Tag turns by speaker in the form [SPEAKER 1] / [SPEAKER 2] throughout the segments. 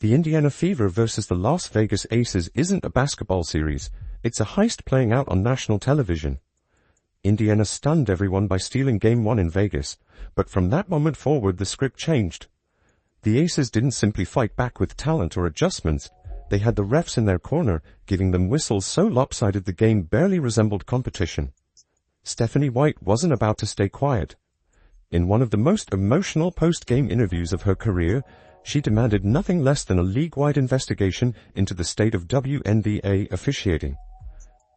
[SPEAKER 1] The Indiana Fever versus the Las Vegas Aces isn't a basketball series. It's a heist playing out on national television. Indiana stunned everyone by stealing Game 1 in Vegas, but from that moment forward the script changed. The Aces didn't simply fight back with talent or adjustments. They had the refs in their corner, giving them whistles so lopsided the game barely resembled competition. Stephanie White wasn't about to stay quiet. In one of the most emotional post-game interviews of her career, she demanded nothing less than a league-wide investigation into the state of WNBA officiating.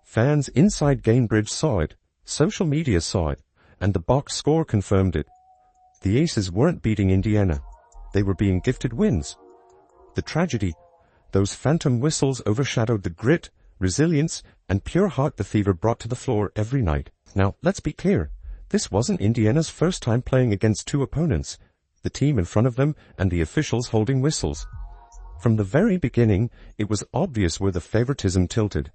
[SPEAKER 1] Fans inside Gainbridge saw it, social media saw it, and the box score confirmed it. The Aces weren't beating Indiana. They were being gifted wins. The tragedy, those phantom whistles overshadowed the grit, resilience, and pure heart the Fever brought to the floor every night. Now, let's be clear. This wasn't Indiana's first time playing against two opponents, the team in front of them and the officials holding whistles. From the very beginning, it was obvious where the favoritism tilted.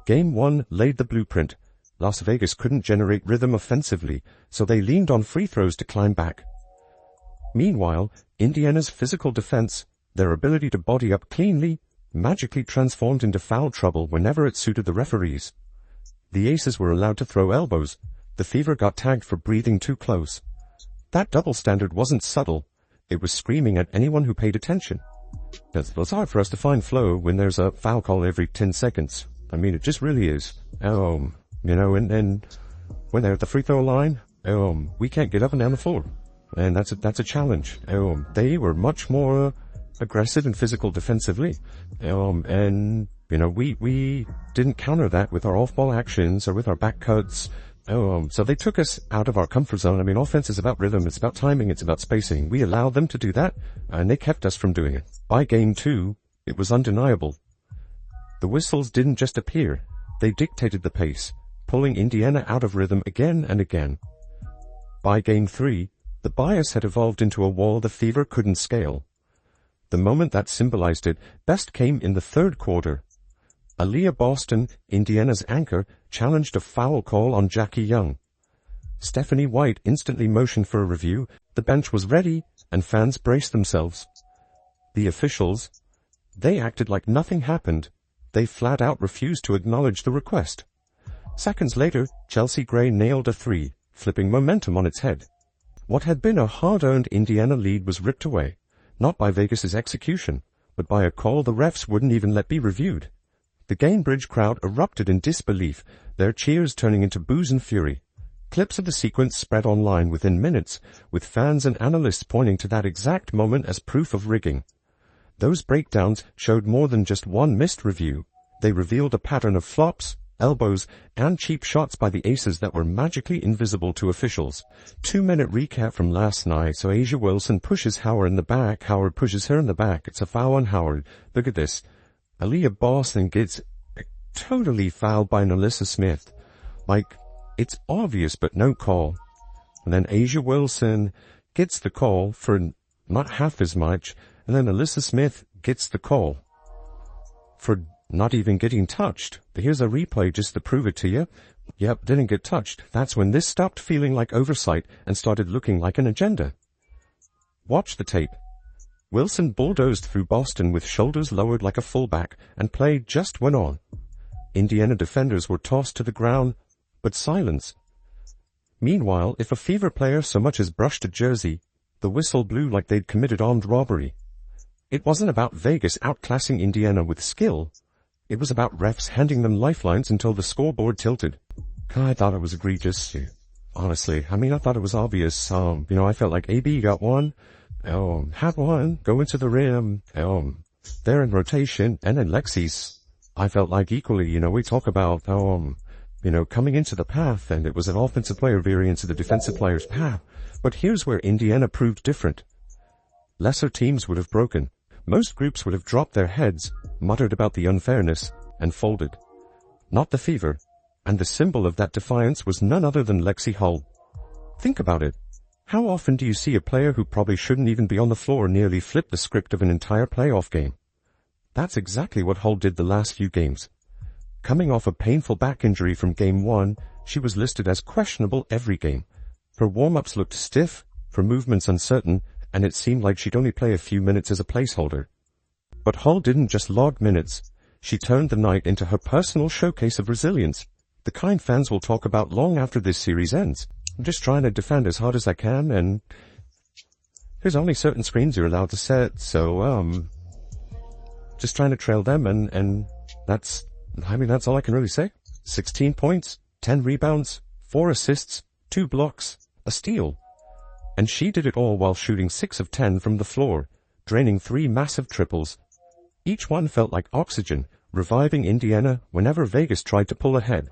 [SPEAKER 1] Game 1 laid the blueprint. Las Vegas couldn't generate rhythm offensively, so they leaned on free throws to climb back. Meanwhile, Indiana's physical defense, their ability to body up cleanly, magically transformed into foul trouble whenever it suited the referees. The Aces were allowed to throw elbows. The Fever got tagged for breathing too close. That double standard wasn't subtle. It was screaming at anyone who paid attention. It's hard for us to find flow when there's a foul call every 10 seconds. I mean, it just really is. And when they're at the free throw line, we can't get up and down the floor. And that's a challenge. They were much more aggressive and physical defensively. We didn't counter that with our off-ball actions or with our back cuts. So they took us out of our comfort zone. I mean, offense is about rhythm, it's about timing, it's about spacing. We allowed them to do that, and they kept us from doing it. By Game 2, it was undeniable. The whistles didn't just appear. They dictated the pace, pulling Indiana out of rhythm again and again. By Game 3, the bias had evolved into a wall the Fever couldn't scale. The moment that symbolized it best came in the third quarter. Aaliyah Boston, Indiana's anchor, challenged a foul call on Jackie Young. Stephanie White instantly motioned for a review, the bench was ready, and fans braced themselves. The officials, they acted like nothing happened. They flat out refused to acknowledge the request. Seconds later, Chelsea Gray nailed a three, flipping momentum on its head. What had been a hard-earned Indiana lead was ripped away, not by Vegas's execution, but by a call the refs wouldn't even let be reviewed. The Gainbridge crowd erupted in disbelief, their cheers turning into boos and fury. Clips of the sequence spread online within minutes, with fans and analysts pointing to that exact moment as proof of rigging. Those breakdowns showed more than just one missed review. They revealed a pattern of flops, elbows, and cheap shots by the Aces that were magically invisible to officials. 2-minute recap from last night. So A'ja Wilson pushes Howard in the back. Howard pushes her in the back. It's a foul on Howard. Look at this. Aaliyah Boston gets totally fouled by Alyssa Smith. Like, it's obvious but no call. And then A'ja Wilson gets the call for not half as much, and then Alyssa Smith gets the call for not even getting touched. Here's a replay just to prove it to you. Yep, didn't get touched. That's when this stopped feeling like oversight and started looking like an agenda. Watch the tape. Wilson bulldozed through Boston with shoulders lowered like a fullback, and play just went on. Indiana defenders were tossed to the ground, but silence. Meanwhile, if a Fever player so much as brushed a jersey, the whistle blew like they'd committed armed robbery. It wasn't about Vegas outclassing Indiana with skill. It was about refs handing them lifelines until the scoreboard tilted. I thought it was egregious. Honestly, I mean, I thought it was obvious. I felt like AB got one. Had one, go into the rim, they're in rotation, and then Lexi's, I felt like equally, we talk about, coming into the path, and it was an offensive player veering into the defensive player's path. But here's where Indiana proved different. Lesser teams would have broken. Most groups would have dropped their heads, muttered about the unfairness, and folded. Not the Fever, and the symbol of that defiance was none other than Lexi Hull. Think about it. How often do you see a player who probably shouldn't even be on the floor nearly flip the script of an entire playoff game? That's exactly what Hull did the last few games. Coming off a painful back injury from Game 1, she was listed as questionable every game. Her warm-ups looked stiff, her movements uncertain, and it seemed like she'd only play a few minutes as a placeholder. But Hull didn't just log minutes. She turned the night into her personal showcase of resilience, the kind fans will talk about long after this series ends. I'm just trying to defend as hard as I can, and there's only certain screens you're allowed to set, so, just trying to trail them, and that's all I can really say. 16 points, 10 rebounds, 4 assists, 2 blocks, a steal. And she did it all while shooting 6 of 10 from the floor, draining 3 massive triples. Each one felt like oxygen, reviving Indiana whenever Vegas tried to pull ahead.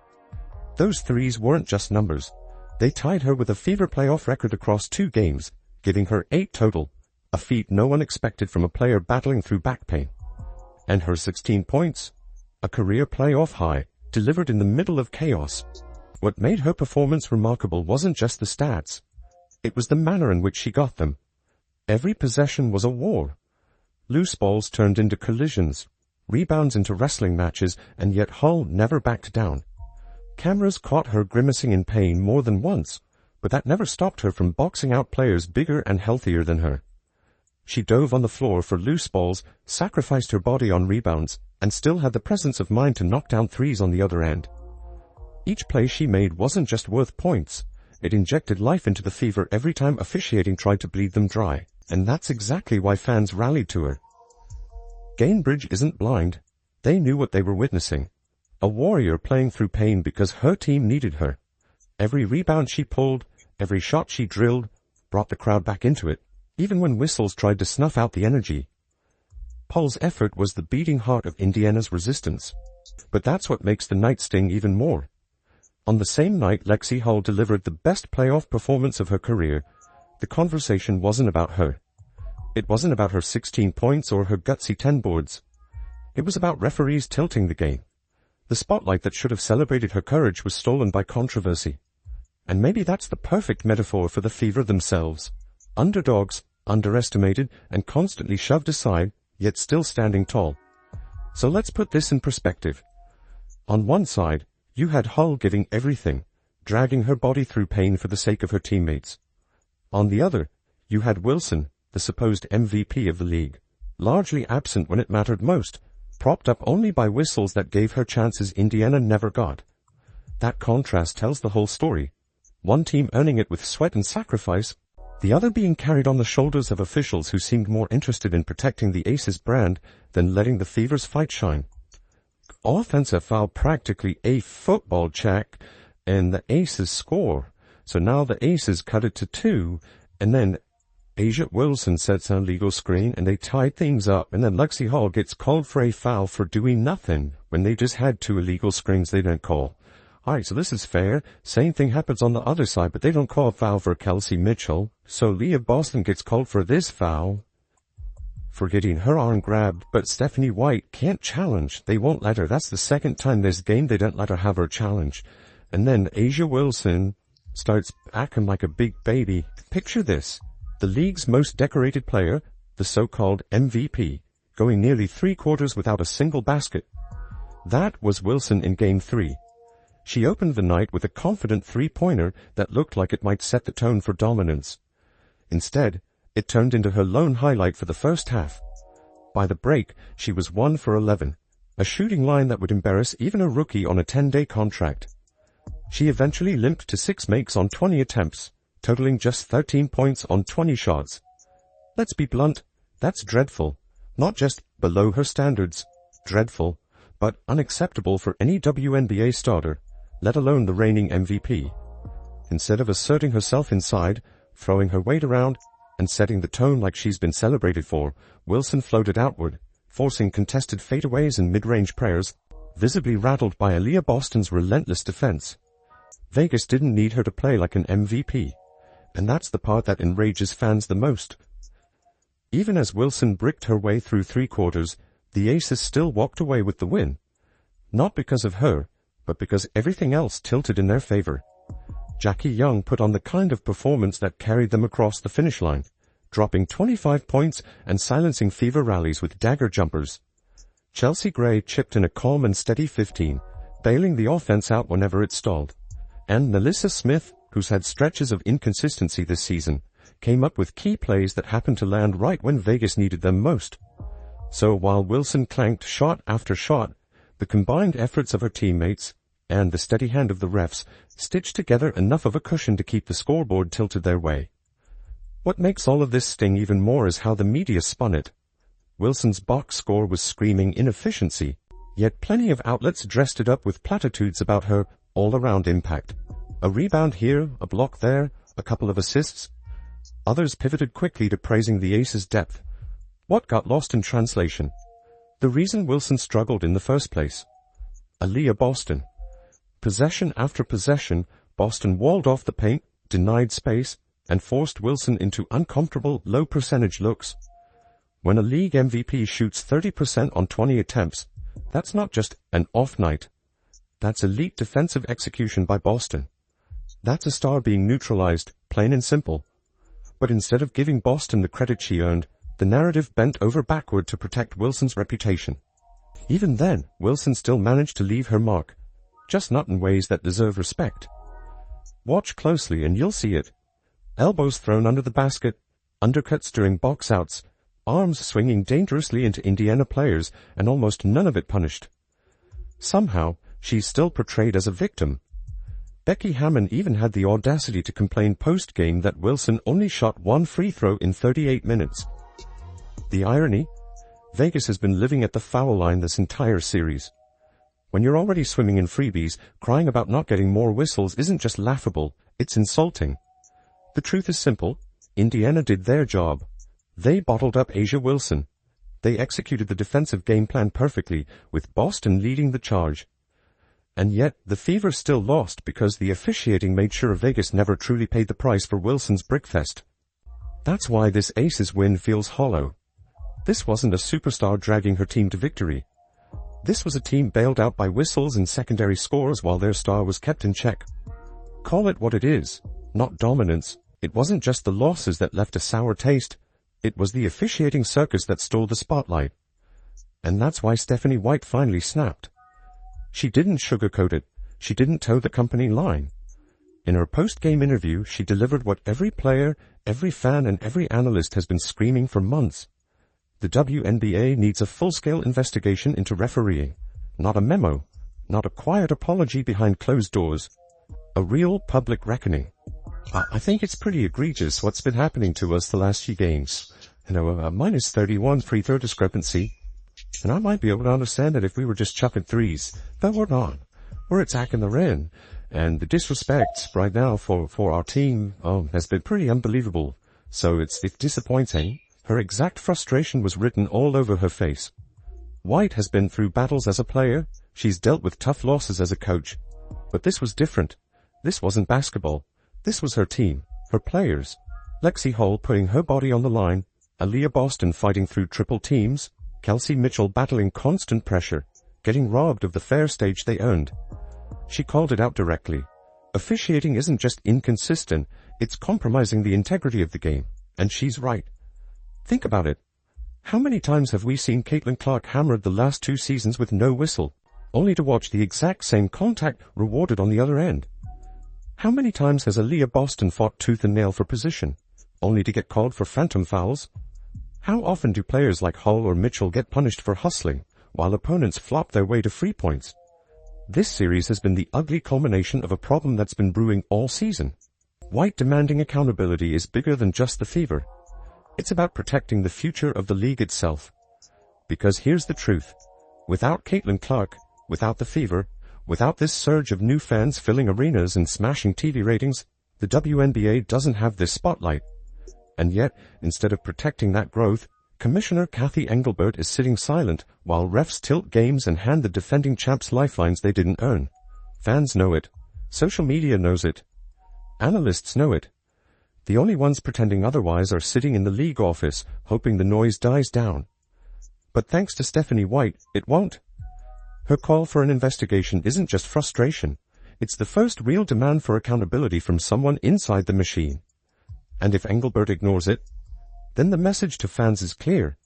[SPEAKER 1] Those threes weren't just numbers. They tied her with a Fever playoff record across 2 games, giving her 8 total, a feat no one expected from a player battling through back pain. And her 16 points, a career playoff high, delivered in the middle of chaos. What made her performance remarkable wasn't just the stats. It was the manner in which she got them. Every possession was a war. Loose balls turned into collisions, rebounds into wrestling matches, and yet Hull never backed down. Cameras caught her grimacing in pain more than once, but that never stopped her from boxing out players bigger and healthier than her. She dove on the floor for loose balls, sacrificed her body on rebounds, and still had the presence of mind to knock down threes on the other end. Each play she made wasn't just worth points. It injected life into the Fever every time officiating tried to bleed them dry, and that's exactly why fans rallied to her. Gainbridge isn't blind. They knew what they were witnessing. A warrior playing through pain because her team needed her. Every rebound she pulled, every shot she drilled, brought the crowd back into it, even when whistles tried to snuff out the energy. Hull's effort was the beating heart of Indiana's resistance. But that's what makes the night sting even more. On the same night Lexi Hull delivered the best playoff performance of her career, the conversation wasn't about her. It wasn't about her 16 points or her gutsy 10 boards. It was about referees tilting the game. The spotlight that should have celebrated her courage was stolen by controversy. And maybe that's the perfect metaphor for the Fever themselves. Underdogs, underestimated, and constantly shoved aside, yet still standing tall. So let's put this in perspective. On one side, you had Hull giving everything, dragging her body through pain for the sake of her teammates. On the other, you had Wilson, the supposed MVP of the league, largely absent when it mattered most, propped up only by whistles that gave her chances Indiana never got. That contrast tells the whole story. One team earning it with sweat and sacrifice, the other being carried on the shoulders of officials who seemed more interested in protecting the Aces brand than letting the Fever's fight shine. Offensive foul, practically a football check, and the Aces score. So now the Aces cut it to 2, and then A'ja Wilson sets an illegal screen, and they tied things up, and then Lexi Hull gets called for a foul for doing nothing when they just had 2 illegal screens they didn't call. Alright, so this is fair. Same thing happens on the other side, but they don't call a foul for Kelsey Mitchell. So Leah Boston gets called for this foul for getting her arm grabbed, but Stephanie White can't challenge. They won't let her. That's the second time this game they don't let her have her challenge. And then A'ja Wilson starts acting like a big baby. Picture this. The league's most decorated player, the so-called MVP, going nearly 3 quarters without a single basket. That was Wilson in Game 3. She opened the night with a confident 3-pointer that looked like it might set the tone for dominance. Instead, it turned into her lone highlight for the first half. By the break, she was 1 for 11, a shooting line that would embarrass even a rookie on a 10-day contract. She eventually limped to 6 makes on 20 attempts, totaling just 13 points on 20 shots. Let's be blunt, that's dreadful. Not just below her standards, dreadful, but unacceptable for any WNBA starter, let alone the reigning MVP. Instead of asserting herself inside, throwing her weight around, and setting the tone like she's been celebrated for, Wilson floated outward, forcing contested fadeaways and mid-range prayers, visibly rattled by Aaliyah Boston's relentless defense. Vegas didn't need her to play like an MVP, and that's the part that enrages fans the most. Even as Wilson bricked her way through 3 quarters, the Aces still walked away with the win. Not because of her, but because everything else tilted in their favor. Jackie Young put on the kind of performance that carried them across the finish line, dropping 25 points and silencing Fever rallies with dagger jumpers. Chelsea Gray chipped in a calm and steady 15, bailing the offense out whenever it stalled. And Melissa Smith, who's had stretches of inconsistency this season, came up with key plays that happened to land right when Vegas needed them most. So while Wilson clanked shot after shot, the combined efforts of her teammates and the steady hand of the refs stitched together enough of a cushion to keep the scoreboard tilted their way. What makes all of this sting even more is how the media spun it. Wilson's box score was screaming inefficiency, yet plenty of outlets dressed it up with platitudes about her all-around impact. A rebound here, a block there, a couple of assists. Others pivoted quickly to praising the ace's depth. What got lost in translation? The reason Wilson struggled in the first place. Aaliyah Boston. Possession after possession, Boston walled off the paint, denied space, and forced Wilson into uncomfortable, low-percentage looks. When a league MVP shoots 30% on 20 attempts, that's not just an off night. That's elite defensive execution by Boston. That's a star being neutralized, plain and simple. But instead of giving Boston the credit she earned, the narrative bent over backward to protect Wilson's reputation. Even then, Wilson still managed to leave her mark, just not in ways that deserve respect. Watch closely and you'll see it. Elbows thrown under the basket, undercuts during box outs, arms swinging dangerously into Indiana players, and almost none of it punished. Somehow, she's still portrayed as a victim. Becky Hammon even had the audacity to complain post-game that Wilson only shot one free throw in 38 minutes. The irony? Vegas has been living at the foul line this entire series. When you're already swimming in freebies, crying about not getting more whistles isn't just laughable, it's insulting. The truth is simple. Indiana did their job. They bottled up A'ja Wilson. They executed the defensive game plan perfectly, with Boston leading the charge. And yet, the Fever still lost because the officiating made sure Vegas never truly paid the price for Wilson's brickfest. That's why this Aces win feels hollow. This wasn't a superstar dragging her team to victory. This was a team bailed out by whistles and secondary scores while their star was kept in check. Call it what it is, not dominance. It wasn't just the losses that left a sour taste. It was the officiating circus that stole the spotlight. And that's why Stephanie White finally snapped. She didn't sugarcoat it. She didn't toe the company line. In her post-game interview, she delivered what every player, every fan, and every analyst has been screaming for months. The WNBA needs a full-scale investigation into refereeing. Not a memo. Not a quiet apology behind closed doors. A real public reckoning. I think it's pretty egregious what's been happening to us the last few games. Minus 31 free throw discrepancy. And I might be able to understand it if we were just chucking threes. But we're not. We're attacking the rim. And the disrespect right now for our team has been pretty unbelievable. So it's disappointing. Her exact frustration was written all over her face. White has been through battles as a player. She's dealt with tough losses as a coach. But this was different. This wasn't basketball. This was her team, her players. Lexi Hall putting her body on the line, Aaliyah Boston fighting through triple teams, Kelsey Mitchell battling constant pressure, getting robbed of the fair stage they earned. She called it out directly. Officiating isn't just inconsistent, it's compromising the integrity of the game. And she's right. Think about it. How many times have we seen Caitlin Clark hammered the last 2 seasons with no whistle, only to watch the exact same contact rewarded on the other end? How many times has Aaliyah Boston fought tooth and nail for position, only to get called for phantom fouls? How often do players like Hull or Mitchell get punished for hustling, while opponents flop their way to free points? This series has been the ugly culmination of a problem that's been brewing all season. White demanding accountability is bigger than just the Fever. It's about protecting the future of the league itself. Because here's the truth. Without Caitlin Clark, without the Fever, without this surge of new fans filling arenas and smashing TV ratings, the WNBA doesn't have this spotlight. And yet, instead of protecting that growth, Commissioner Kathy Engelbert is sitting silent while refs tilt games and hand the defending champs lifelines they didn't earn. Fans know it. Social media knows it. Analysts know it. The only ones pretending otherwise are sitting in the league office, hoping the noise dies down. But thanks to Stephanie White, it won't. Her call for an investigation isn't just frustration. It's the first real demand for accountability from someone inside the machine. And if Engelbert ignores it, then the message to fans is clear.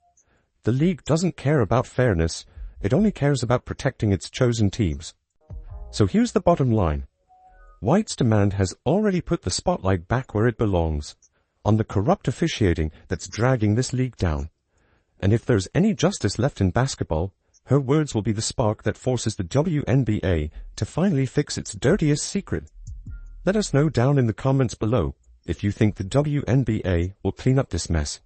[SPEAKER 1] The league doesn't care about fairness. It only cares about protecting its chosen teams. So here's the bottom line. White's demand has already put the spotlight back where it belongs, on the corrupt officiating that's dragging this league down. And if there's any justice left in basketball, her words will be the spark that forces the WNBA to finally fix its dirtiest secret. Let us know down in the comments below if you think the WNBA will clean up this mess.